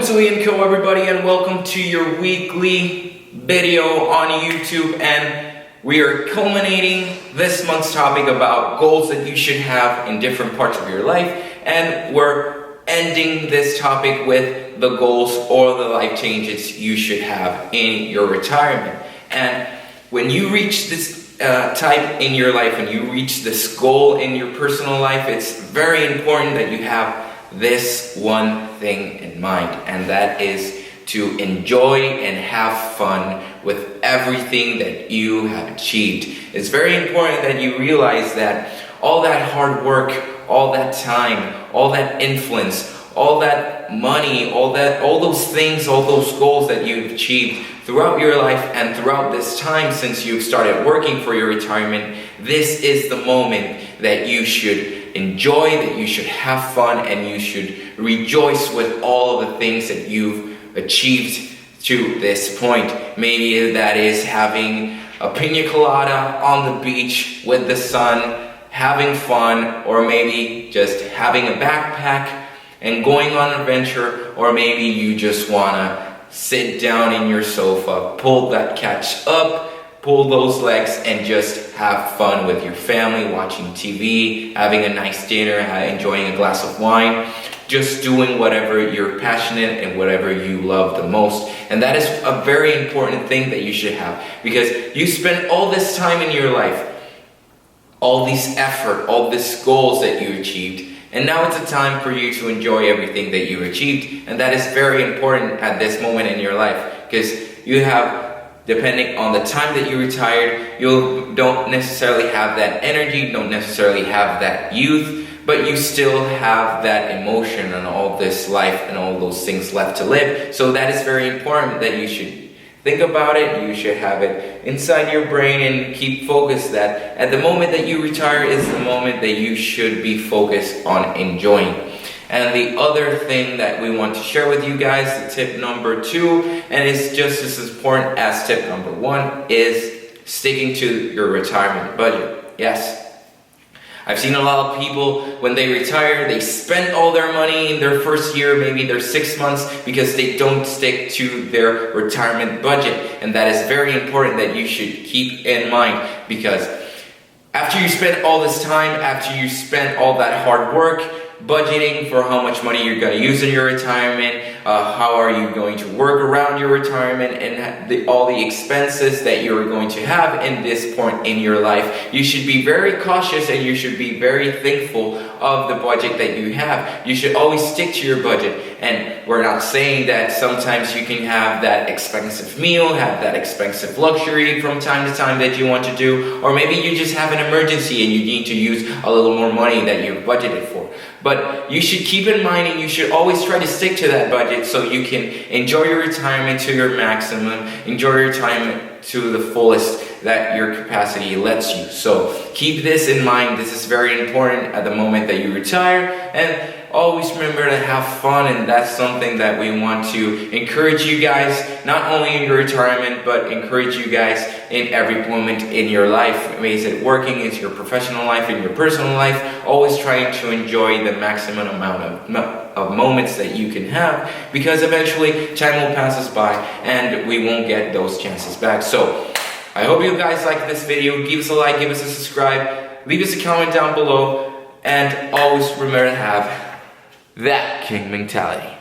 to LeonCo, everybody, and welcome to your weekly video on YouTube. And we are culminating this month's topic about goals that you should have in different parts of your life, and we're ending this topic with the goals or the life changes you should have in your retirement. And when you reach this type in your life, and you reach this goal in your personal life, it's very important that you have this one thing in mind, and that is to enjoy and have fun with everything that you have achieved. It's very important that you realize that all that hard work, all that time, all that influence, all that money, all those things, all those goals that you've achieved throughout your life and throughout this time since you've started working for your retirement, this is the moment that you should enjoy, that you should have fun, and you should rejoice with all of the things that you've achieved to this point. Maybe that is having a pina colada on the beach with the sun, having fun, or maybe just having a backpack and going on an adventure, or maybe you just wanna sit down in your sofa, pull that couch up, pull those legs, and just have fun with your family, watching TV, having a nice dinner, enjoying a glass of wine, just doing whatever you're passionate and whatever you love the most. And that is a very important thing that you should have, because you spend all this time in your life, all this effort, all these goals that you achieved, and now it's a time for you to enjoy everything that you achieved. And that is very important at this moment in your life, because you have, depending on the time that you retired, you don't necessarily have that energy, don't necessarily have that youth, but you still have that emotion and all this life and all those things left to live. So that is very important that you should think about it, you should have it inside your brain, and keep focused that at the moment that you retire is the moment that you should be focused on enjoying. And the other thing that we want to share with you guys, the tip number 2, and it's just as important as tip number 1, is sticking to your retirement budget. Yes. I've seen a lot of people, when they retire, they spend all their money in their first year, maybe their 6 months, because they don't stick to their retirement budget. And that is very important that you should keep in mind, because after you spend all this time, after you spend all that hard work, budgeting for how much money you're going to use in your retirement, how are you going to work around your retirement, and all the expenses that you're going to have in this point in your life, you should be very cautious, and you should be very thankful of the budget that you have. You should always stick to your budget. And we're not saying that sometimes you can have that expensive meal, have that expensive luxury from time to time that you want to do, or maybe you just have an emergency and you need to use a little more money that you've budgeted for. But you should keep in mind, and you should always try to stick to that budget so you can enjoy your retirement to your maximum, enjoy your retirement to the fullest that your capacity lets you. So keep this in mind. This is very important at the moment that you retire, and always remember to have fun. And that's something that we want to encourage you guys, not only in your retirement, but encourage you guys in every moment in your life. Is it working, is your professional life, in your personal life, always trying to enjoy the maximum amount of moments that you can have, because eventually time will pass us by and we won't get those chances back. So I hope you guys like this video. Give us a like, give us a subscribe, leave us a comment down below, and always remember to have that king mentality.